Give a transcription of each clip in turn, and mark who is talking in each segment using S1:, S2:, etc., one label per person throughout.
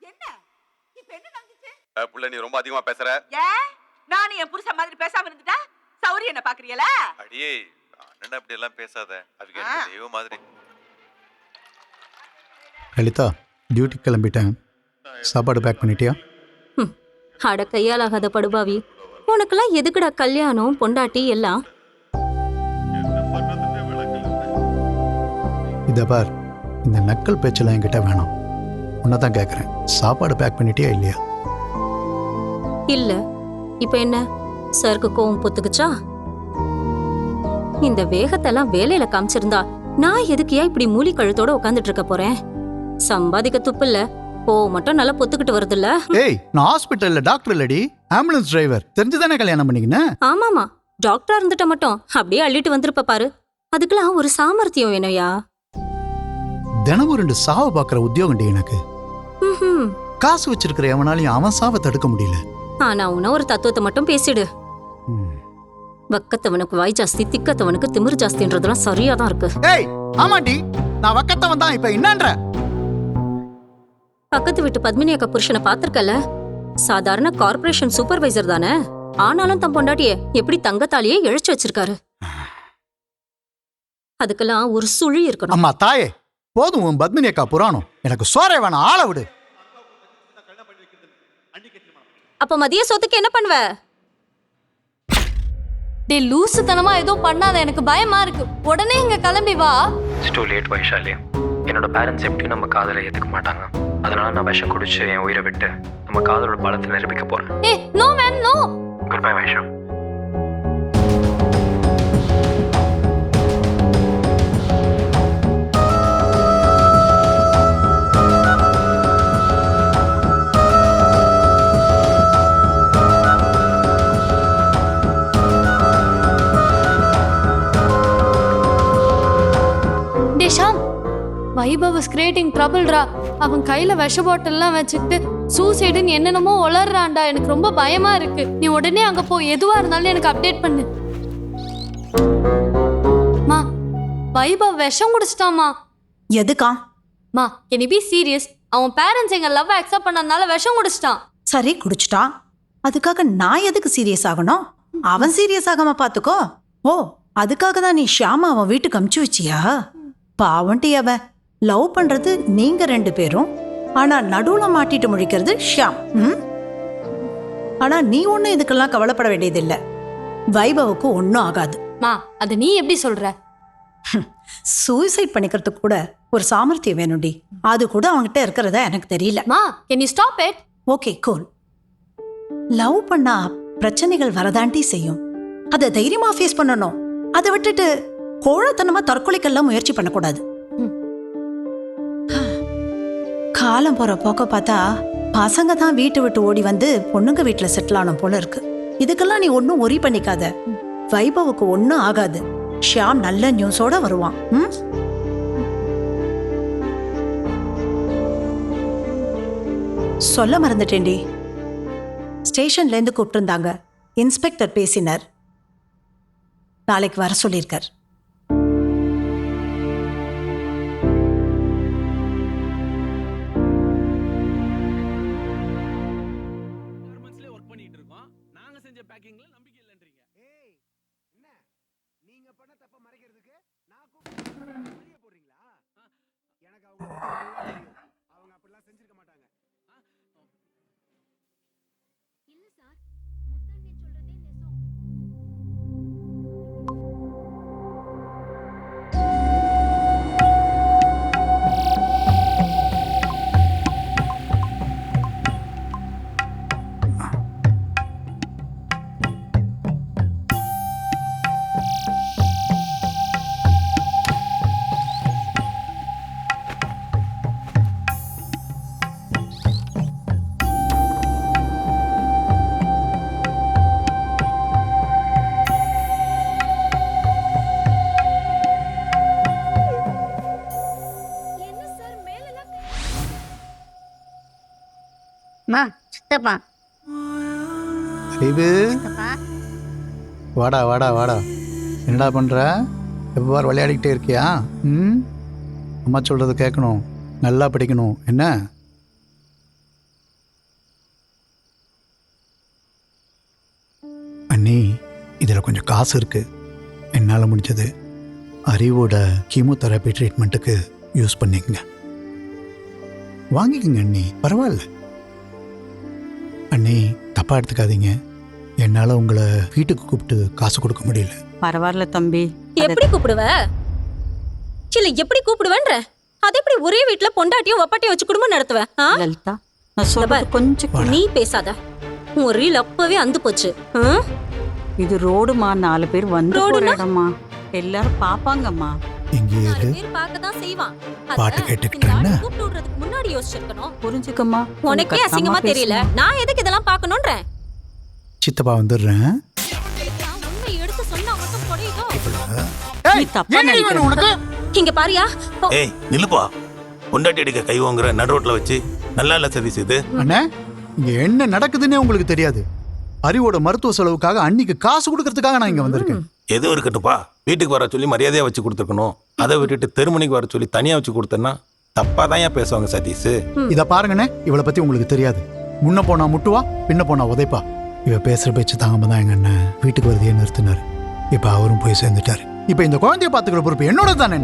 S1: என்ன இப்ப என்ன நடந்துச்சு?
S2: புள்ள நீ ரொம்ப அதிகமா பேசுற.
S1: நான் என் புருஷன் மாதிரி பேசாம இருந்துட்டா சௌரிய என்ன பாக்குறீங்களா?
S2: அடியே அண்ணன் அப்படி எல்லாம் பேசாத. அவங்க எனக்கு தெய்வம் மாதிரி.
S3: லலிதா, டியூட்டி கிளம்பிட்டேன். சாப்பாடு பேக் பண்ணிட்டியா?
S4: அட கையாலாகாத படுபாவி, உனக்கெல்லாம் எதுக்குடா கல்யாணம் பொண்டாட்டி எல்லாம்?
S3: இதை பார், இந்த நக்கல் பேச்செல்லாம் என்கிட்ட வேணாம். உன்னதான் கேட்குறேன், சாப்பாடு பேக் பண்ணிட்டியா இல்லையா?
S4: இல்ல. இப்ப என்ன, சருக்கு கோவம் பொத்துக்குச்சா? இந்த வேகத்தெல்லாம் வேலையில காமிச்சிருந்தா நான் எதுக்கியா இப்படி மூலி கழுத்தோட உட்காந்துட்டு இருக்க போறேன்? சம்பாதிக்க துப்பு இல்ல, கோவம் மட்டும் நல்லா பொத்துக்கிட்டு வருது இல்ல?
S3: ஏய், நான் ஹாஸ்பிட்டல்ல டாக்டர் இல்லடி, ஆம்புலன்ஸ் டிரைவர். தெரிஞ்சுதானே கல்யாணம் பண்ணிக்கினேன்?
S4: ஆமாமா, டாக்டரா இருந்துட்ட மட்டும் அப்படியே அள்ளிட்டு வந்திருப்ப பாரு. அதுக்கெல்லாம் ஒரு சாமர்த்தியம் வேணும்யா.
S3: தினமும் 2 சாவை பாக்குற உத்தியோகண்டி எனக்கு. காசு வச்சிருக்கிற எவனாலையும் அவன் சாவை தடுக்க முடியல.
S4: ஆனா உன ஒரு தத்துவத்தை மட்டும் பேசிடு. வக்கத்தவனுக்கு வாய் ஜாஸ்தி, திக்கத்தவனுக்கு திமிரு ஜாஸ்தின்றதெல்லாம் சரியாதான் இருக்கு.
S3: ஏய், ஆமாண்டி, நான் வக்கத்தவன் தான். இப்ப என்னன்ற?
S4: பக்கத்து வீட்டு பத்மினி அக்கா புருஷனை பாத்திருக்கல? சாதாரண கார்ப்பரேஷன் சூப்பர்வைசர் தானே, ஆனாலும் தன் பொண்டாட்டிய எப்படி தங்கத்தாலேயே இழைச்சு வச்சிருக்காரு. அதுக்கெல்லாம் ஒரு சுழி இருக்கணும்.
S3: அம்மா தாயே, போதும் உன் பத்மினி அக்கா புராணம். எனக்கு சோறே வேணாம், ஆள விடு.
S4: அப்ப மதிய சொத்துக்கு என்ன பண்ணுவ?
S5: டே லூசுத்தனமா ஏதோ பண்ணாத, எனக்கு பயமா இருக்கு. உடனே இங்க கிளம்பி வா.
S6: It's too late Vaishali. என்னோட பேரண்ட்ஸ் எப்படி நம்ம காதலை ஏத்துக்க மாட்டாங்க. அதனால நான் விஷம் குடிச்சு என் உயிரை விட்டு நம்ம காதலோட பலத்தை நிரூபிக்க போறேன்.
S5: ஏ no man no.
S6: Good bye Vaisha.
S5: Vaibhav is creating ட்ரபிள்ரா. அவன் கையில விஷ பாட்டில்லாம் வச்சுட்டு சூசைடுன்னு என்னென்னமோ உளறான்டா. எனக்கு ரொம்ப பயமா இருக்கு. நீ உடனே அங்க போ, எதுவா இருந்தாலும் எனக்கு அப்டேட் பண்ணு. மா, வைபவ் விஷம் குடிச்சிட்டாமா.
S7: எதுக்கா?
S5: மா, கேன் யூ பி சீரியஸ்? அவன் பேரண்ட்ஸ் எங்க லவ் அக்செப்ட் பண்ணனால விஷம் குடிச்சிட்டான்.
S7: சரி, குடிச்சிட்டான். அதுக்காக நான் எதுக்கு சீரியஸ் ஆகணும்? அவன் சீரியஸ் ஆகாம பாத்துக்கோ. ஓ, அதுக்காக தான் நீ ஷியாமா அவன் வீட்டுக்கு அமுச்சு வச்சியா? பாவண்டி அவன். லவ் பண்றது நீங்க 2 பேரும், ஆனா நடுவுல மாட்டிட்டு முழிக்கிறது ஷியாம். ஆனா நீ ஒன்னும் இதுக்கெல்லாம் கவலைப்பட வேண்டியதில்லை. வைபவுக்கு ஒன்னும் ஆகாது.
S5: மா, அது நீ எப்படி சொல்ற?
S7: சூசைட் பண்ணிக்கிறதுக்கு கூட ஒரு சாமர்த்தியம் வேணும்டி. அது கூட அவன்கிட்ட இருக்கிறதா எனக்கு தெரியல.
S5: மா, can you stop it?
S7: Okay cool. Love பண்ணா பிரச்சனைகள் வரதாண்டி செய்யும். அதை தைரியமா ஃபேஸ் பண்ணணும். அதை விட்டுட்டு கோழத்தனமா தற்கொலைக்கெல்லாம் முயற்சி பண்ணக்கூடாது. காலம் போற போக்க பார்த்தா பசங்க தான் வீட்டை விட்டு ஓடி வந்து பொண்ணுங்க வீட்டுல செட்டில் ஆன போல இருக்கு. இதுக்கெல்லாம் நீ ஒன்னும் ஒரி பண்ணிக்காத. வைபவுக்கு ஒன்னும் ஆகாது. ஷியாம் நல்ல நியூஸோட வருவான். சொல்ல மறந்துட்டேன்டி, ஸ்டேஷன்ல இருந்து கூப்பிட்டிருந்தாங்க. இன்ஸ்பெக்டர் பேசினார். நாளைக்கு வர சொல்லியிருக்கார்.
S8: சித்தப்பா,
S3: வாடா வாடா வாடா. என்னடா பண்ற? எப்போ விளையாடிக்கிட்டே இருக்கியா? அம்மா சொல்றது கேட்கணும். நல்லா படிக்கணும் என்ன? அண்ணி, இதில் கொஞ்சம் காசு இருக்கு. என்னால் முடிஞ்சது அறிவோட கீமோதெரப்பி ட்ரீட்மெண்ட்டுக்கு யூஸ் பண்ணிக்கங்க. வாங்கிக்கங்க அண்ணி, பரவாயில்ல. அண்ணி தப்பா எடுத்துக்காதீங்க, என்னால் உங்களை வீட்டுக்கு கூப்பிட்டு காசு கொடுக்க முடியல.
S8: பரவாயில்ல தம்பி.
S4: எப்படி கூப்பிடுவ? இல்ல எப்படி கூப்பிடுவேன்ற? அது எப்படி ஒரே வீட்ல பொண்டாட்டியும் ஒப்பாட்டியும் வச்சு குடும்பம் நடத்துவ?
S8: லலிதா, நான் சொல்றது கொஞ்சம்
S4: நீ பேசாத. உன் ரீல் அப்பவே அந்து போச்சு.
S8: இது ரோடுமா, 4 பேர் வந்து போற
S4: ரோடுனா?
S8: இடமா, எல்லாரும் பாப்பாங்கம்மா.
S3: இங்கே
S4: நாலு
S3: இரு.
S4: பேர் பார்க்கதான் செய்வான்.
S3: பாட்டு
S4: அத
S3: கேட்டுக்கிட்டு
S4: இந்த ஆளை
S3: என்ன?
S4: கூப்பிட்டு விடுறதுக்கு முன்னாடி யோசிச்சிருக்கணும்.
S8: புரிஞ்சுக்கம்மா.
S4: உனக்கே
S8: கொஞ்சம்
S4: அசிங்கமா
S8: கத்தமா
S4: தெரியல.
S8: பேசுமா.
S4: நான் எதுக்கு இதெல்லாம் பார்க்கணும்ன்றேன்?
S3: சித்தப்பா வந்துடுறேன்.
S4: நான் உண்மை எடுத்து சொன்னா மட்டும் புரியுதோ?
S8: நீ தப்பா நினைக்கிற.
S4: இங்க பாரியா?
S9: ஏய் நில்லுப்பா, பொண்டாட்டி அடிக்க கை வாங்குற நடு ரோட்ல வச்சு நல்லா இல்ல சதீஷ் இது.
S3: அண்ணே, இங்க என்ன நடக்குதுன்னே உங்களுக்கு தெரியாது. அறிவோட மருத்துவ செலவுக்காக அன்னைக்கு காசு கொடுக்கறதுக்காக நான் இங்க வந்திருக்கேன்.
S9: எதுவும் இருக்கட்டும்ப்பா, வீட்டுக்கு வர சொல்லி மரியாதையா வச்சு கொடுத்துருக்கணும். அதை விட்டுட்டு தெருமணிக்கு வர சொல்லி தனியா வச்சு கொடுத்தேன்னா தப்பா தான் ஏன் பேசுவாங்க சதீஷ்.
S3: இத பாருங்கண்ணே, இவளை பத்தி உங்களுக்கு தெரியாது. முன்ன போனா முட்டுவா, பின்ன போனா உதைப்பா. இவ பேசுற பேச்சு தாங்காம தான் எங்க அண்ணன் வீட்டுக்கு வரதையே நிறுத்தினாரு. இப்ப அவரும் போய் சேர்ந்துட்டாரு. இப்ப இந்த குழந்தைய பாத்துக்கிற பொறுப்பு என்னோட தானே.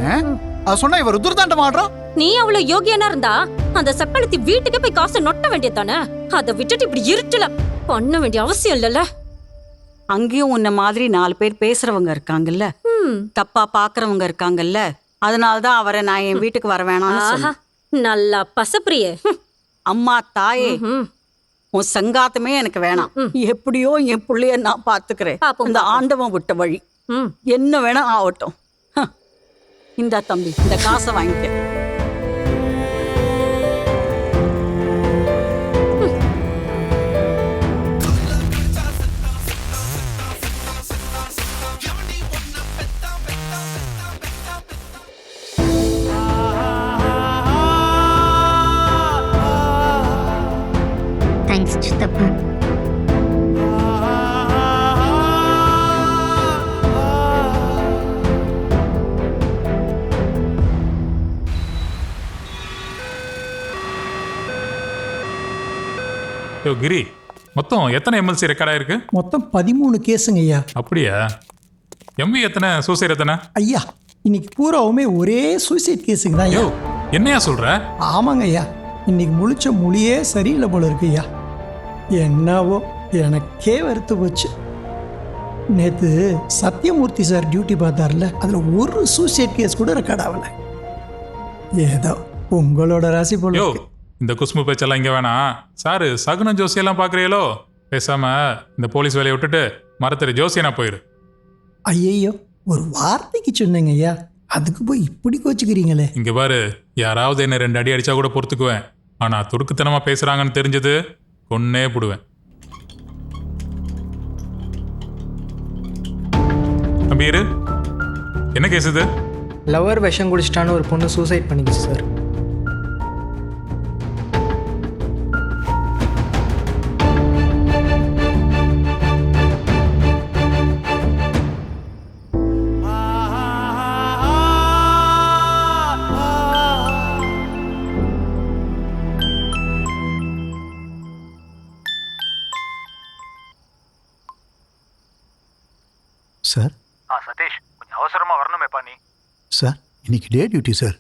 S3: அது சொன்னா இவர் துர்தாண்டம் ஆடுறோம்.
S4: நீ அவ்வளவு யோகியனா இருந்தா அந்த சக்களத்தி வீட்டுக்கு போய் காசு நொட்ட வேண்டியதானே. அதை விட்டுட்டு இப்படி இருட்டுல பண்ண வேண்டிய அவசியம் இல்லல்ல.
S8: அங்கேயும் உன்ன மாதிரி 4 பேர் பேசுறவங்க இருக்காங்கல்ல, தப்பா பாக்குறவங்க இருக்காங்கல்ல. அதனாலதான் அவரை நான் என் வீட்டுக்கு வர வேணாம்னு
S4: ஆஹா,
S8: சொன்னேன்.
S4: நல்லா பசப்பிரியே.
S8: அம்மா தாயே, உன் சங்காத்தமே எனக்கு வேணாம். எப்படியோ என் புள்ளைய நான் பாத்துக்கிறேன்.
S4: பாப்போம்,
S8: இந்த
S4: பாப்போம்.
S8: ஆண்டவன் விட்ட வழி என்ன வேணா ஆகட்டும். இந்த தம்பி, இந்த காசை வாங்கிக்க.
S10: தேங்க்ஸ் சித்தப்பா.
S11: யோ கிரி, மொத்தம் எத்தனை எம்எல்சி ரெக்கார்ட் ஆயிருக்கு?
S12: மொத்தம் 13 கேஸுங்க ஐயா.
S11: அப்படியா? எம்பி எத்தனை, சூசைட் எத்தனை?
S12: ஐயா, இன்னைக்கு பூராவுமே ஒரே சூசைட் கேஸுங்க தான்
S11: யோ,
S12: ஐயா.
S11: என்னையா சொல்ற?
S12: ஆமாங்க ஐயா, இன்னைக்கு முழிச்ச மொழியே சரியில்லை போல இருக்கு ஐயா. என்னவோ எனக்கே வெறுத்து போச்சு. நேற்று சத்யமூர்த்தி சார் டியூட்டி பார்த்தார்ல, அதில் ஒரு சூசைட் கேஸ் கூட ரெக்கார்ட் ஆகலை. ஏதோ உங்களோட ராசி போல
S11: யோ,
S12: இருக்கு.
S11: இந்த குஸ்மு பேச்செல்லாம் இங்க வேணாம். சாரு சகுன ஜோசியெல்லாம் பாக்குறீங்களோ? பேசாம இந்த போலீஸ் வேலையை விட்டுட்டு மரத்தடி ஜோசியனா போயிரு.
S12: ஐயையோ, ஒரு வார்த்தைக்கு சொன்னேங்க ஐயா, அதுக்கு போய் இப்படி கோச்சுக்கிறீங்களே.
S11: இங்க பாரு, யாராவது என்ன 2 அடி அடிச்சா கூட பொறுத்துக்குவேன். ஆனா துடுக்குத்தனமா பேசுறாங்கன்னு தெரிஞ்சது கொன்னே போடுவேன். தம்பி இரு, என்ன கேஸ் இது?
S13: லவர் விஷம் குடிச்சிட்டான்னு ஒரு பொண்ணு சூசைட் பண்ணிக்கிச்சு சார்.
S3: சார்.
S6: சதீஷ், கொஞ்சம் அவசரமா வரணுமேப்பா நீ.
S3: சார், இன்னைக்கு டே டியூட்டி சார்.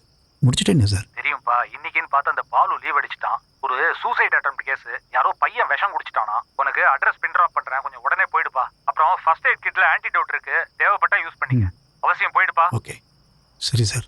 S3: முடிச்சுட்டேங்க சார்.
S6: தெரியும்பா, இன்னைக்குன்னு பார்த்து அந்த பாலு லீவ் அடிச்சிட்டான். ஒரு சூசைட் அட்டெம்ப்ட் கேஸ். யாரோ பையன் விஷம் குடிச்சிட்டானா. உனக்கு அட்ரஸ் பின் ட்ராப் பண்றேன், கொஞ்சம் உடனே போயிடுப்பா. அப்புறம் ஃபர்ஸ்ட் எய்ட் கிட்ல ஆன்டிடோட் இருக்கு, தேவைப்பட்டா யூஸ் பண்ணிக்க. அவசியம் போயிடுப்பா.
S3: ஓகே, சரி சார்.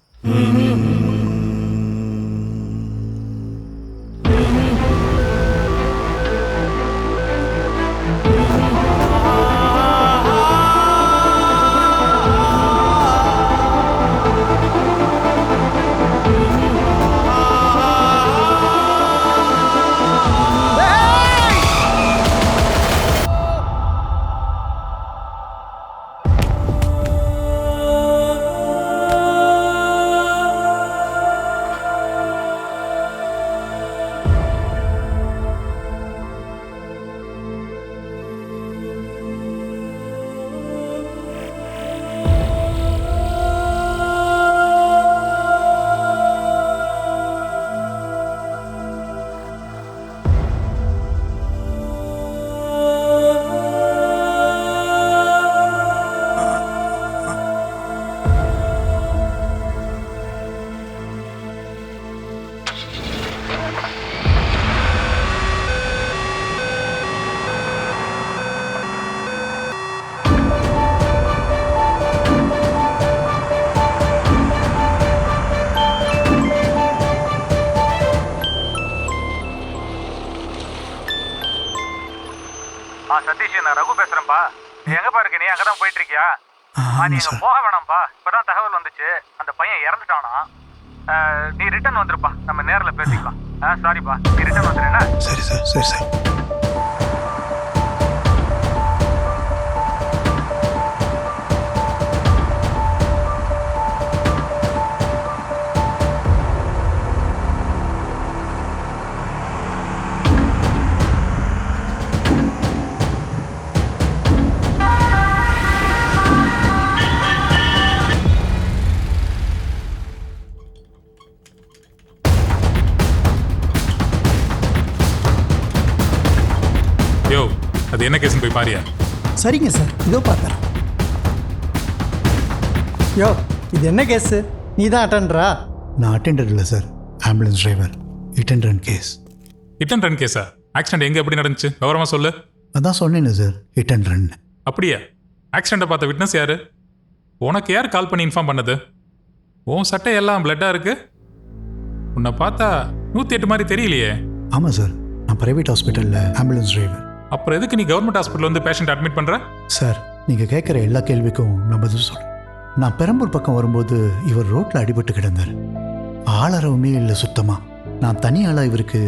S6: சதீஷ், நான் ரகு பேசுறேன்ப்பா. நீ எங்கப்பா இருக்க? நீ அங்கதான் போயிட்டு இருக்கியா? நீ
S3: ஆமாம்
S6: அங்க
S3: சார்.
S6: போக வேணாம்ப்பா. இப்பதான் தகவல் வந்துச்சு, அந்த பையன் இறந்துட்டானா. நீ ரிட்டர்ன் வந்துருப்பா, நம்ம நேர்ல பேசிக்கலாம். சாரிப்பா, நீ ரிட்டர்ன் வந்துரு என்ன?
S3: சரி சார், சரி சார்.
S11: யோ, அது என்ன கேஸ்னு போய் பாரியா?
S12: சரிங்க சார், இதோ பார்த்தேன். யோ, இது என்ன கேஸு? நீ தான் அட்டன்றா?
S3: நான் அட்டெண்டர் இல்லை sir, ambulance driver. Hit and run case.
S11: Hit and run கேஸா? ஆக்சிடென்ட் எங்க எப்படி நடந்துச்சு? விவரமா சொல்லு.
S3: அதான் சொன்னேன்னு சார், ஹிட் அண்ட் ரன்.
S11: அப்படியா? ஆக்சிடென்ட்டை பார்த்த விட்னஸ் யாரு? உனக்கு யார் கால் பண்ணி இன்ஃபார்ம் பண்ணது? உன் சட்டை எல்லாம் பிளட்டாக இருக்கு. உன்னை பார்த்தா 108 மாதிரி தெரியலையே.
S3: ஆமாம் சார், நான் ப்ரைவேட் ஹாஸ்பிட்டலில் ஆம்புலன்ஸ் டிரைவர்.
S11: அப்புறம் எதுக்கு நீ கவர்மெண்ட் ஹாஸ்பிட்டல் வந்து பேஷண்ட் அட்மிட் பண்ற?
S3: சார், நீங்கள் கேட்குற எல்லா கேள்விக்கும் நான் பதில் சொல்கிறேன். நான் பெரம்பூர் பக்கம் வரும்போது இவர் ரோட்டில் அடிபட்டு கிடந்தார். ஆளறவுமே இல்லை சுத்தமாக. நான் தனியாளாக இவருக்கு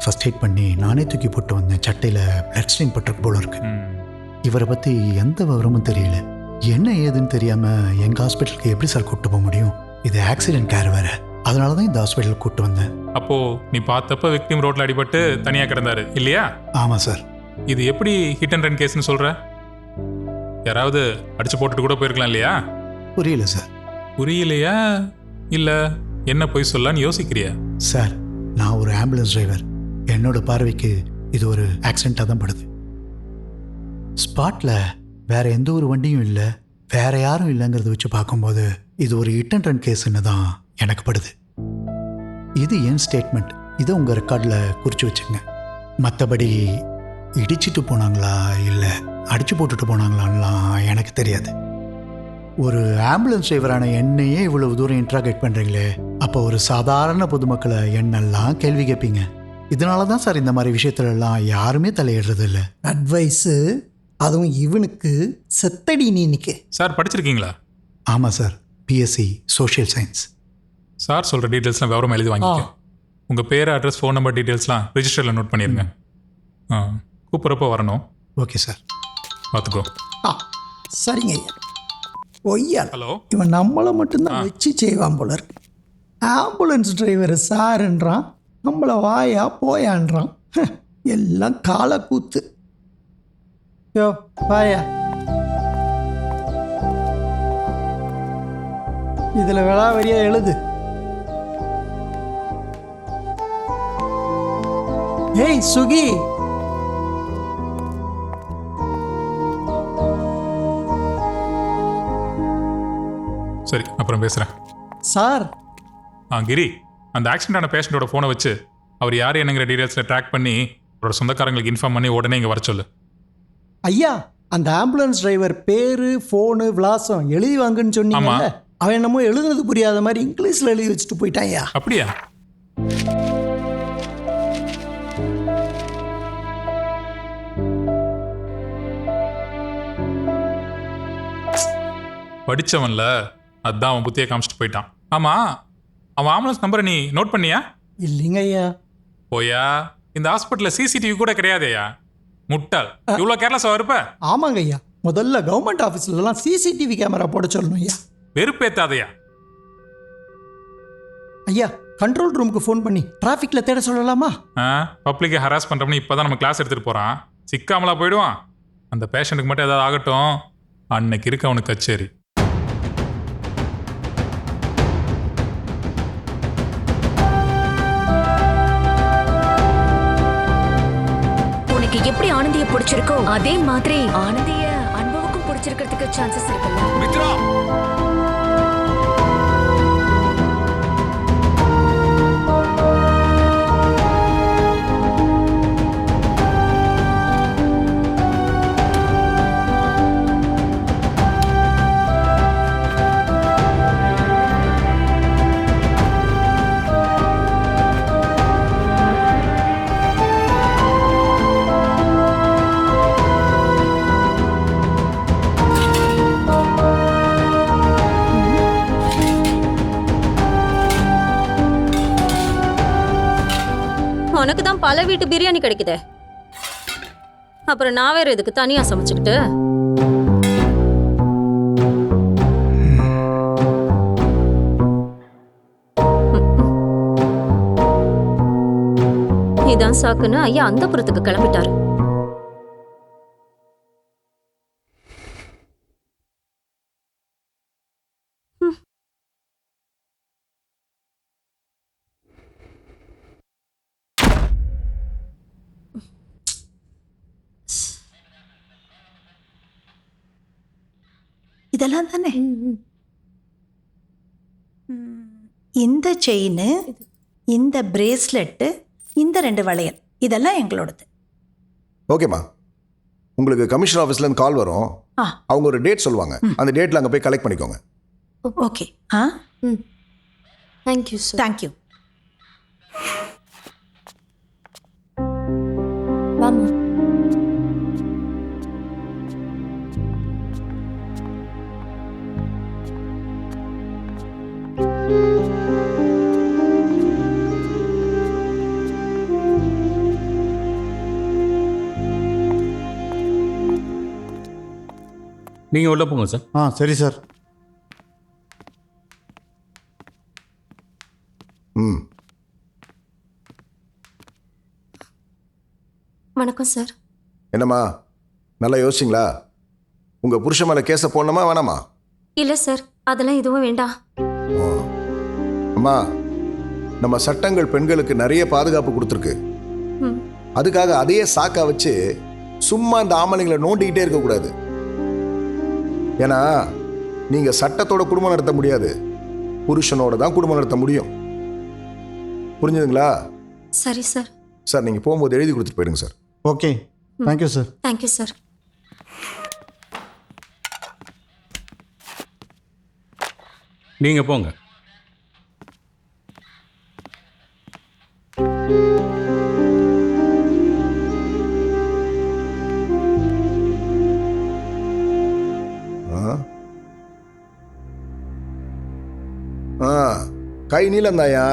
S3: ஃபர்ஸ்ட் எய்ட் பண்ணி நானே தூக்கி போட்டு வந்தேன். சட்டையில் பிளட் ஸ்டெயின் பட்டிருக்கு போல இருக்கு. இவரை பற்றி எந்த விவரமும் தெரியல. என்ன ஏதுன்னு தெரியாமல் எங்கள் ஹாஸ்பிட்டலுக்கு எப்படி சார் கூப்பிட்டு போக முடியும்? இது ஆக்சிடென்ட் கேர் வேறு, அதனால தான் இந்த ஹாஸ்பிட்டலுக்கு கூப்பிட்டு வந்தேன்.
S11: அப்போ நீ பார்த்தப்ப விக்டிம் ரோட்ல அடிபட்டு தனியா கிடந்தாரு இல்லையா?
S3: ஆமாம் சார்.
S11: இது எப்படி ஹிட் அண்ட் ரன் கேஸ்னு சொல்ற? யாராவது அடிச்சு போட்டுட்டு கூட போயிருக்கலாம் இல்லையா?
S3: புரியல சார்.
S11: புரியலையா இல்ல என்ன போய் சொல்லலான்னு யோசிக்கிறியா?
S3: சார், நான் ஒரு ஆம்புலன்ஸ் டிரைவர். என்னோட பார்வைக்கு இது ஒரு ஆக்சிடென்ட்டாக தான் படுது. ஸ்பாட்டில் வேற எந்த ஒரு வண்டியும் இல்லை, வேற யாரும் இல்லைங்கிறத வச்சு பார்க்கும்போது இது ஒரு ஹிட் அண்ட் ரன் கேஸ்ன்னு தான் எனக்கு படுது. இது என் ஸ்டேட்மெண்ட். இதை உங்கள் ரெக்கார்டில் குறித்து வச்சுங்க. மற்றபடி இடிச்சிட்டு போனாங்களா இல்லை அடிச்சு போட்டுட்டு போனாங்களான்லாம் எனக்கு தெரியாது. ஒரு ஆம்புலன்ஸ் டிரைவரான என்னையே இவ்வளவு தூரம் இன்ட்ராகேட் பண்ணுறீங்களே, அப்போ ஒரு சாதாரண பொதுமக்களை என்னெல்லாம் கேள்வி கேட்பீங்க? இதனால தான் சார் இந்த மாதிரி விஷயத்துலலாம் யாருமே தலையிடுறது இல்லை.
S12: அட்வைஸு, அதுவும் இவனுக்கு செத்தடி நீ இன்னைக்கு.
S11: சார் படிச்சிருக்கீங்களா?
S3: ஆமாம் sir, BSc social science.
S11: Sir சொல்ற டீட்டெயில்ஸ்லாம் விவரமா எழுதி வாங்கிக்க. உங்க பேர், அட்ரஸ், ஃபோன் நம்பர் டீட்டெயில்ஸ்லாம் ரிஜிஸ்டரில் நோட் பண்ணிருங்க. கூப்பிட்றப்போ வரணும்.
S3: Okay sir.
S11: பார்த்துக்கோ.
S12: சரிங்க ஐயா. ஒய்யா,
S11: ஹலோ.
S12: இவன் நம்மளை மட்டும்தான் வச்சு செய்வான் போல இருக்கு. ஆம்புலன்ஸ் டிரைவர் சாருன்றான், நம்மளை வாயா போயான்றான். எல்லாம் கால கூத்து. யோ வாயா, இதில் விளாவரியா எழுது. ஏய் சுகி,
S11: சரி, அப்புறம் பேசுறேன்.
S12: சார்.
S11: கிரி, அந்த ஆக்சிடென்ட் ஆன பேஷண்டோட ஃபோனை வச்சு அவர் யார் என்னங்கிற டீடைல்ஸில் ட்ராக் பண்ணி அவரோட சொந்தக்காரங்களுக்கு இன்ஃபார்ம் பண்ணி உடனே இங்கே வர சொல்லு.
S12: ஐயா, அந்த ஆம்புலன்ஸ் டிரைவர் பேரு, ஃபோனு, விலாசம் எழுதி வாங்குன்னு சொன்னீங்கல்ல, அவன் என்னமோ எழுதுறது புரியாத மாதிரி இங்கிலீஷில் எழுதி வச்சுட்டு போயிட்டான் ஐயா.
S11: அப்படியா? படிச்சவன்ல, அதான் அவன் புத்தியை காமிச்சிட்டு போயிட்டான். ஆமா, அவன் ஆம்புலன்ஸ் நம்பரை நீ நோட் பண்ணியா?
S12: இல்லைங்க ஐயா.
S11: போயா, இந்த ஹாஸ்பிட்டலில் சிசிடிவி கூட கிடையாதேயா. முட்டாள், இவ்வளோ கேர்லெஸ்ஸாக இருப்ப?
S12: ஆமாங்க ஐயா, முதல்ல கவர்மெண்ட் ஆஃபீஸ்லலாம் சிசிடிவி கேமரா போட சொல்லணும் ஐயா.
S11: வெறுப்பேத்தாதையா.
S12: ஐயா, கண்ட்ரோல் ரூமுக்கு ஃபோன் பண்ணி டிராஃபிக்கில் தேட சொல்லலாமா?
S11: பப்ளிக்கை ஹராஸ் பண்ணுறோம்னு இப்போ தான் நம்ம கிளாஸ் எடுத்துகிட்டு போகிறான். சிக்காமலா போயிடுவான். அந்த பேஷண்ட்டுக்கு மட்டும் ஏதாவது ஆகட்டும், அன்னைக்கு இருக்கு அவனுக்கு கச்சேரி.
S4: எப்படி ஆனந்திய பிடிச்சிருக்கோ அதே மாதிரி ஆனந்திய அன்புக்கும் பிடிச்சிருக்கிறதுக்கு சான்சஸ் இருக்குல்ல. உனக்கு தான் பல வீட்டு பிரியாணி கிடைக்குதே, அப்புறம் நான் வேற எதுக்கு தனியா சமைச்சுக்கிட்டு? இதான் சாக்குன்னு ஐயா அந்த புறத்துக்கு கிளம்பிட்டாரு.
S7: இதெல்லாம் தானே இந்த செயின், இந்த பிரேஸ்லெட்டு, இந்த 2 வளையல் இதெல்லாம் எங்களோடது.
S10: ஓகேம்மா, உங்களுக்கு கமிஷன் ஆஃபீஸ்லேருந்து கால் வரும்.
S7: ஆ.
S10: அவங்க ஒரு டேட் சொல்லுவாங்க. அந்த டேட்டில் அங்கே போய் கலெக்ட் பண்ணிக்கோங்க.
S7: ஓகே. ஆ,
S5: தேங்க்யூ சார்.
S7: தேங்க்யூ.
S5: வாமா.
S6: நீங்கள் உள்ளே போங்க சார்.
S3: ஆ சரி சார்.
S10: ம்,
S4: வணக்கம் சார்.
S10: என்னம்மா நல்லா யோசிச்சிங்களா? உங்கள் புருஷன் மேலே கேஸை போடணுமா வேணாமா?
S4: இல்ல சார், அதெல்லாம் எதுவும் வேண்டாம்.
S10: அம்மா, நம்ம சட்டங்கள் பெண்களுக்கு நிறைய பாதுகாப்பு கொடுத்துருக்கு.
S4: ம்.
S10: அதுக்காக அதையே சாக்கா வச்சு சும்மா இந்த ஆம்பளைங்களை நோண்டிக்கிட்டே இருக்கக்கூடாது. ஏன்னா நீங்கள் சட்டத்தோட குடும்பம் நடத்த முடியாது, புருஷனோட தான் குடும்பம் நடத்த முடியும். புரிஞ்சுதுங்களா?
S4: சரி சார்.
S10: சார், நீங்கள் போகும்போது எழுதி கொடுத்துட்டு போயிடுங்க sir.
S3: Okay, thank you sir.
S4: Thank you sir.
S6: நீங்கள் போங்க.
S10: கை நீளந்தாயா,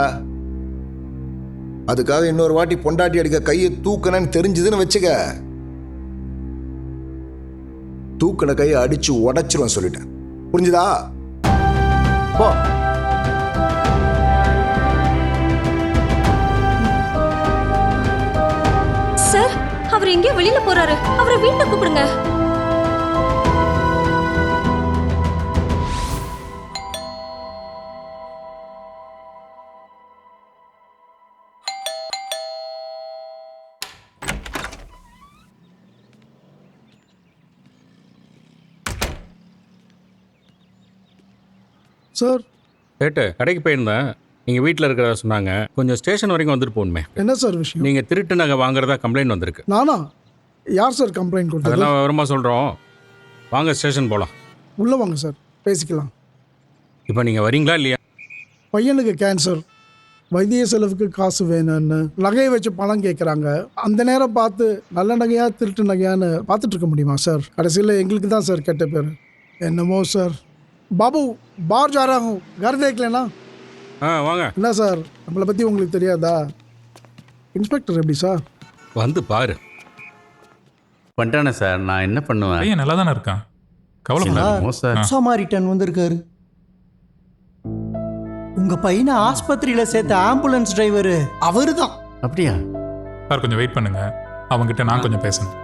S10: அதுக்காக இன்னொரு வாட்டி பொண்டாட்டி அடிக்க கையை தூக்கணும்னு தெரிஞ்சதுன்னு வச்சுக்க, தூக்கின கையை அடிச்சு உடைச்சிருவேன் சொல்லிட்டேன். புரிஞ்சுதா? போ.
S4: சார், அவர் எங்கேயோ வெளியில போறாரு, அவரை வீட்டுக்கு கூப்பிடுங்க.
S12: சார்,
S6: கேட்டு கடைக்கு போயிருந்தேன். நீங்கள் வீட்டில் இருக்கிறதா சொன்னாங்க. கொஞ்சம் ஸ்டேஷன் வரைக்கும் வந்துட்டு போகணுமே.
S12: என்ன சார் விஷயம்?
S6: நீங்கள் திருட்டு நகை வாங்குறதா கம்ப்ளைண்ட் வந்திருக்கு.
S12: நானா? யார் சார் கம்ப்ளைண்ட் கொடுத்தது?
S6: அதெல்லாம் விவரமாக சொல்கிறோம். வாங்க ஸ்டேஷன் போகலாம்.
S12: உள்ளே வாங்க சார், பேசிக்கலாம்.
S6: இப்போ நீங்கள் வரீங்களா இல்லையா?
S12: பையனுக்கு கேன்சர், வைத்திய செலவுக்கு காசு வேணும்னு நகையை வச்சு பணம் கேட்குறாங்க. அந்த நேரம் பார்த்து நல்ல நகையா திருட்டு நகையான்னு பார்த்துட்டு இருக்க முடியுமா சார்? கடைசியில் எங்களுக்கு தான் சார் கெட்ட பேர். என்னமோ சார். பாபு, பார் ஜா ரहा हूं, घर देख लेना.
S6: வாங்க.
S12: என்ன சார், நம்மளை பற்றி உங்களுக்கு தெரியாதா? இன்ஸ்பெக்டர் எப்படி சார்?
S6: வந்து பாரு.
S14: பண்ணிட்டானே சார், நான் என்ன பண்ணுவேன்?
S11: பையன் நல்லா தானே இருக்கான், கவலைப்படாத
S14: சார்.
S12: சமாரிட்டன் வந்திருக்காரு. உங்க பையனை ஆஸ்பத்திரியில சேர்த்த ஆம்புலன்ஸ் டிரைவர் அவரு தான்.
S14: அப்படியா
S11: சார்? கொஞ்சம் வெயிட் பண்ணுங்க, அவங்ககிட்ட நான் கொஞ்சம் பேசணும்.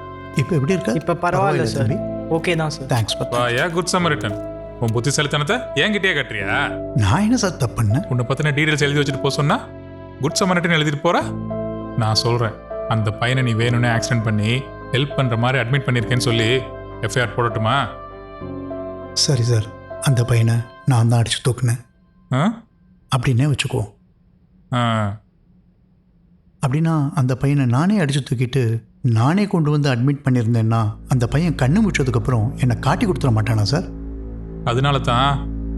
S3: இப்போ எப்படி இருக்கா?
S13: இப்போ பரவாயில்ல சார், ஓகே தான் சார்.
S3: தேங்க்ஸ் பா.
S11: ஏன் குட் சமரிட்டன், உன் புத்திசாலித்தனத்தை என்கிட்டயே கட்டுறியா?
S3: நான் என்ன சார் தப்பு பண்ணேன்?
S11: உன்னை பற்றின டீடைல்ஸ் எழுதி வச்சுட்டு போக சொன்னா குட் சமரிட்டன் எழுதிட்டு போற? நான் சொல்கிறேன், அந்த பையனை நீ வேணும்னே ஆக்சிடென்ட் பண்ணி ஹெல்ப் பண்ணுற மாதிரி அட்மிட் பண்ணியிருக்கேன்னு சொல்லி எஃப்ஐஆர் போடட்டுமா?
S3: சரி சார், அந்த பையனை நான் தான் அடிச்சு தூக்குனேன்
S11: ஆ
S3: அப்படின்னே வச்சுக்குவோம்.
S11: ஆ
S3: அப்படின்னா அந்த பையனை நானே அடிச்சு தூக்கிட்டு நானே கொண்டு வந்து அட்மிட் பண்ணியிருந்தேன்னா அந்த பையன் கண்ணு முச்சதுக்கப்புறம் என்னை காட்டி கொடுத்துட மாட்டானா சார்?
S11: அதனால தான்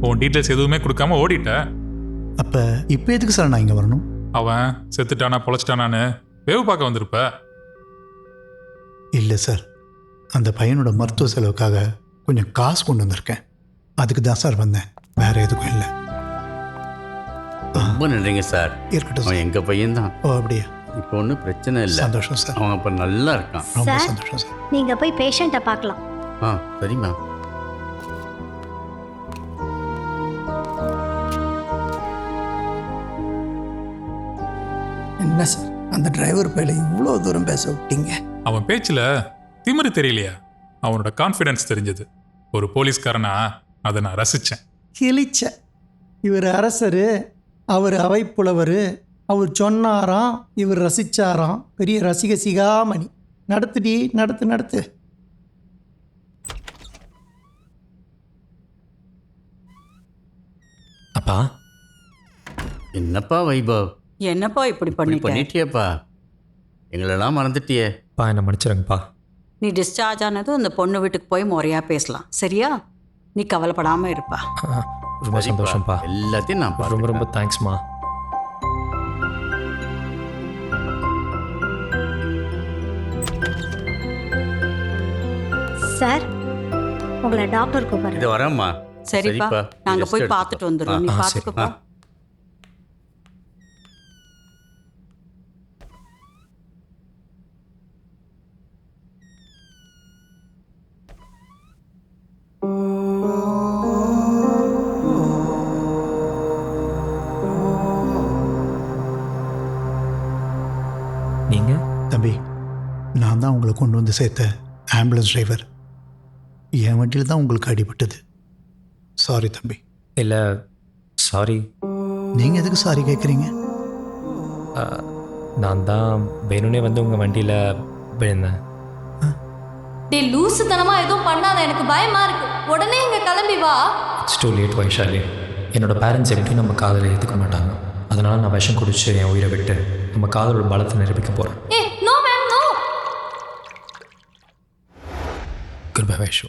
S11: உன் டீட்டெயில்ஸ் எதுவுமே கொடுக்காம ஓடிட்ட.
S3: அப்போ இப்போ எதுக்கு சார் நான் இங்கே வரணும்?
S11: அவன் செத்துட்டானா பொழைச்சிட்டானான்னு வேவு பார்க்க வந்திருப்ப.
S3: இல்லை சார், அந்த பையனோட மருத்துவ செலவுக்காக கொஞ்சம் காசு கொண்டு வந்திருக்கேன், அதுக்கு தான் சார் வந்தேன், வேற எதுக்கும் இல்லை.
S14: ரொம்ப நன்றிங்க சார்.
S3: இருக்கட்டும் சார்.
S14: எங்க பையன் தான்.
S3: ஓ அப்படியா?
S14: இப்போ ஒன்றும் பிரச்சனை இல்லை.
S3: சந்தோஷம் சார்.
S14: அவன் அப்போ நல்லா இருக்கான்.
S3: ரொம்ப
S15: சார்.
S3: சந்தோஷம் சார்.
S15: நீங்க போய் பேஷண்ட்டை பார்க்கலாம்.
S14: ஆ சரிம்மா.
S12: என்ன சார் அந்த டிரைவர் பையில இவ்வளோ தூரம் பேச விட்டீங்க?
S11: அவன் பேச்சுல திமிரு தெரியலையா, அவனோட கான்ஃபிடன்ஸ் தெரிஞ்சது. ஒரு போலீஸ்காரனா அதை நான் ரசிச்சேன்.
S12: கிழிச்ச இவர் அரசர், அவர் அவைப்புலவர், அவர் சொன்னாராம், இவர் ரசிச்சாராம். பெரிய ரசிக சிகாமணி. நடத்துடி, நடத்து.
S13: அப்பா
S14: என்னப்பா வைபவ்,
S8: என்னப்பா இப்படி
S14: இப்படி பண்ணிட்டியேப்பா, எங்களெல்லாம் மறந்துட்டியே.
S13: பா என்ன மன்னிச்சிருங்கப்பா.
S8: நீ டிஸ்சார்ஜ் ஆனதும் அந்த பொண்ணு வீட்டுக்கு போய் முறையா பேசலாம், சரியா? நீ கவலைப்படாம இருப்பா.
S13: ரொம்ப சந்தோஷம்ப்பா.
S14: எல்லாத்தையும் நான்
S13: ரொம்ப ரொம்ப தேங்க்ஸ்மா.
S15: சார், உங்களை டாக்டர் கூப்பிடுறேன்.
S14: இது வரேம்மா.
S8: சரிப்பா, நாங்க
S14: Rest
S8: போய்
S14: எடுத்துக்கோ.
S8: பார்த்துட்டு வந்துடுறோம். நீ
S13: ஆ, சரி.
S8: பார்த்துக்கப்பா.
S13: நீங்க
S3: தம்பி, நான் தான் உங்களை கொண்டு வந்து சேர்த்த ஆம்புலன்ஸ் டிரைவர். என் வண்டியில் தான் உங்களுக்கு அடிபட்டது. சாரி தம்பி.
S13: இல்லை சாரி.
S3: நீங்கள் எதுக்கு சாரி கேட்குறீங்க?
S13: நான் தான் வேணும்னே வந்து உங்கள் வண்டியில் விழுந்தேன்.
S5: டே லூசுத்தனமா எதுவும் பண்ணாத, எனக்கு பயமா இருக்கு. உடனே இங்க கிளம்பி வா.
S13: It's too late Vaishali. என்னோட பேரண்ட்ஸ் எப்படி நம்ம காதலை ஏற்றுக்க மாட்டாங்க. அதனால் நான் விஷம் குடிச்சு என் உயிரை விட்டு நம்ம காதலோட பலத்தை நிரூபிக்க போகிறேன்.
S5: ஏ no ma'am, no.
S13: Good bye Vaishu.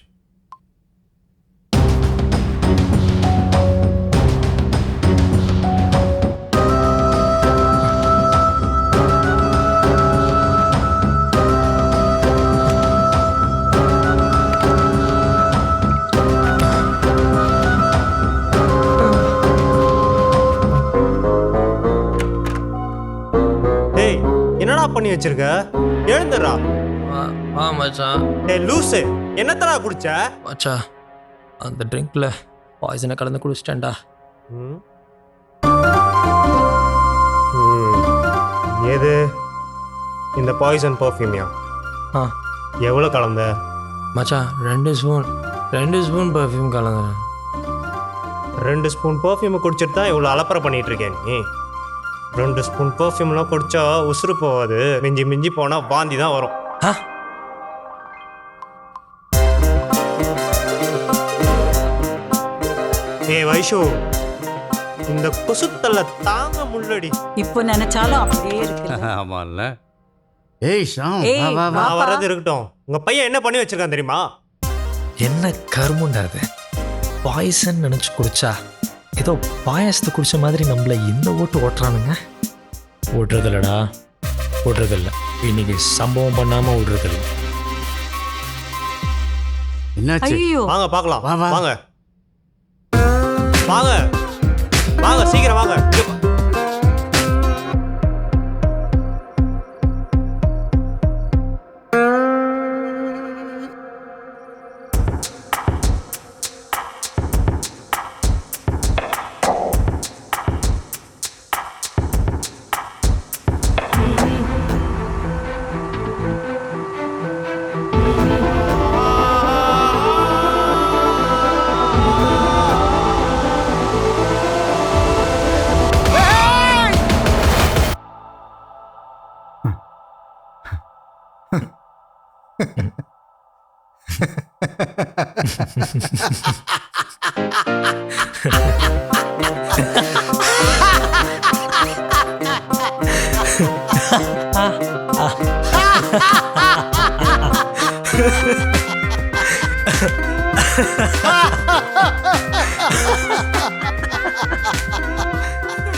S6: டேய் என்னடா பண்ணி வச்சிருக்க? எழுந்துடா.
S13: மச்சான்.
S6: டேய் லூசு, என்னத்தடா குடிச்ச?
S13: மச்சா, அந்த ட்ரிங்க்ல பாய்சனை கலந்து குடிச்சிட்டேன்டா.
S6: ம். எது இந்த பாய்சன் பர்ஃப்யூமியா?
S13: ஆ
S6: எவ்வளோ கலந்த?
S13: மச்சான் 2 ஸ்பூன் பர்ஃப்யூம் கலந்தேன்.
S6: 2 ஸ்பூன் பர்ஃப்யூமை குடிச்சிட்டு தான் இவ்வளோ அலப்பறை பண்ணிட்டு இருக்கேன் நீ. 2 ஸ்பூன் பர்ஃப்யூம்லாம் குடிச்சா உசுறு போகாது, மிஞ்சி மிஞ்சி போனால் வாந்தி தான் வரும்.
S13: ஆ
S6: ஏய் வைஷு, இந்த கொசுத்தல்ல தாங்க முள்ளடி.
S8: இப்போ நினைச்சாலும் அப்படியே இருக்கு.
S14: ஆமாம்ல. ஏய் ஷாம்,
S8: ஏய்,
S14: வா வா வா.
S6: நான் வர்றது இருக்கட்டும். உங்க பையன் என்ன பண்ணி வச்சிருக்கான் தெரியுமா?
S13: என்ன கருமுண்டா அது? பாய்சன் நினச்சி குடிச்சா ஏதோ பாயாசத்தை குடிச்ச மாதிரி நம்மளை இந்த ஓட்டு ஓட்டுறானுங்க. ஓட்டுறதில்லடா, ஓட்டுறதில்ல. இன்னைக்கு சம்பவம் பண்ணாமல் ஓடுறதில்ல.
S14: என்னாச்சு?
S8: ஐயோ,
S6: வாங்க பார்க்கலாம்.
S14: வா, வா.
S6: வாங்க வாங்க வாங்க, சீக்கிரம் வாங்க. இங்க வா.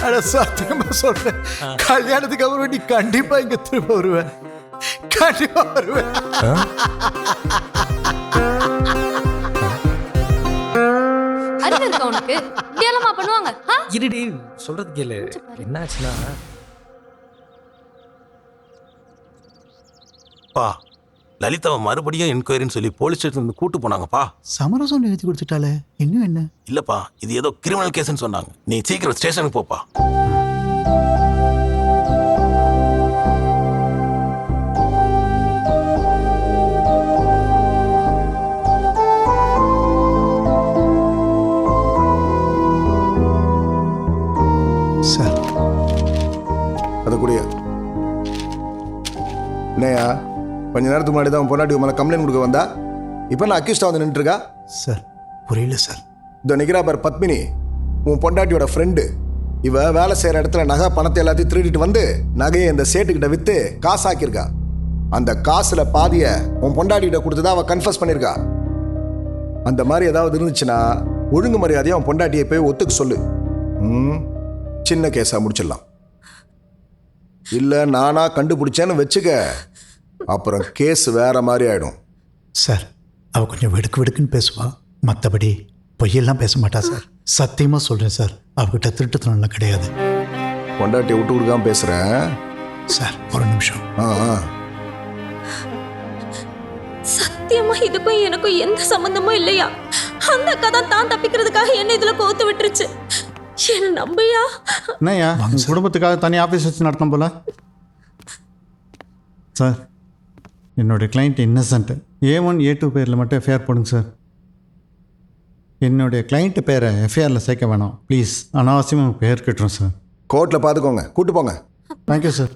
S3: அட சத்தியமா சொல்றேன், கல்யாணத்துக்கு அப்புறம் நீ கண்டிப்பா இங்க திரும்ப வருவேன். கண்டிப்பா வருவேன்.
S5: அறிவு இருக்கா உனக்கு? இப்படியெல்லாமா பண்ணுவாங்க?
S13: இருடி, சொல்றது கேளு. என்னாச்சுன்னா
S9: இல்லப்பா, லலிதாவை மறுபடியும் என்கொயரின்னு சொல்லி போலீஸ் ஸ்டேஷன் கூட்டு போனாங்கப்பா.
S3: சமரசம் எழுதி கொடுத்துட்டாலே இன்னும் என்ன?
S9: இல்லப்பா, இது ஏதோ கிரிமினல் கேஸ்ன்னு சொன்னாங்க. நீ சீக்கிரம் ஸ்டேஷனுக்கு போப்பா.
S3: சார்
S10: அதை கூடிய என்னையா கொஞ்ச நேரத்துக்கு முன்னாடி தான் பொண்டாட்டி மேலே கம்ப்ளைண்ட் கொடுக்க வந்தா, இப்போ நான் அக்யூஸ்டாக வந்து நின்றுருக்கா.
S3: சார் புரியல சார்.
S10: இந்த நிக்கிறா பார் பத்மினி, உன் பொண்டாட்டியோட ஃப்ரெண்டு. இவ வேலை செய்கிற இடத்துல நகை பணத்தை எல்லாத்தையும் திருடிட்டு வந்து நகையை இந்த சேட்டுக்கிட்ட விற்று காசாக்கியிருக்கா. அந்த காசில் பாதியை உன் பொண்டாட்டிகிட்ட கொடுத்து தான் அவள் கன்ஃபஸ் பண்ணியிருக்கா. அந்த மாதிரி ஏதாவது இருந்துச்சுன்னா ஒழுங்கு மரியாதையாக அவன் பொண்டாட்டியை போய் ஒத்துக்க சொல்லு. சின்ன கேஸாக முடிச்சிடலாம். இல்லை நானா கண்டுபிடிச்சேன்னு வச்சுக்க, அப்புறம் கேஸ் வேற மாதிரி ஆயிடும்.
S3: சார் அவ கொஞ்சம் வெடுக்கு வெடுக்குன்னு பேசுவா, மற்றபடி பொய்யெல்லாம் பேச மாட்டா சார். சத்தியமாக சொல்கிறேன் சார், அவகிட்ட திருட்டுத்தனம்லாம் கிடையாது.
S10: பொண்டாட்டியை விட்டு கொடுக்காம பேசுகிறேன்
S3: சார். ஒரு நிமிஷம்.
S4: சத்தியமா இதுக்கும் எனக்கும் எந்த சம்பந்தமும் இல்லையா? அந்த கதை தான் தப்பிக்கிறதுக்காக என்ன இதுல கோத்து விட்டுருச்சு. என்ன நம்பியா?
S3: என்னய்யா குடும்பத்துக்காக தனி ஆஃபீஸ் வச்சு நடத்தணும் போல. சார் என்னுடைய கிளைண்ட் இன்னசென்ட். A1 A2 பேரில் மட்டும் எஃப்ஐஆர் போடுங்க சார். என்னுடைய கிளைண்ட்டு பேரை எஃப்ஐஆரில் சேர்க்க வேணாம் ப்ளீஸ். அனாவசியமாக பேர் கட்டுறோம் சார்.
S10: கோர்ட்டில் பார்த்துக்கோங்க, கூட்டு போங்க.
S3: Thank you sir.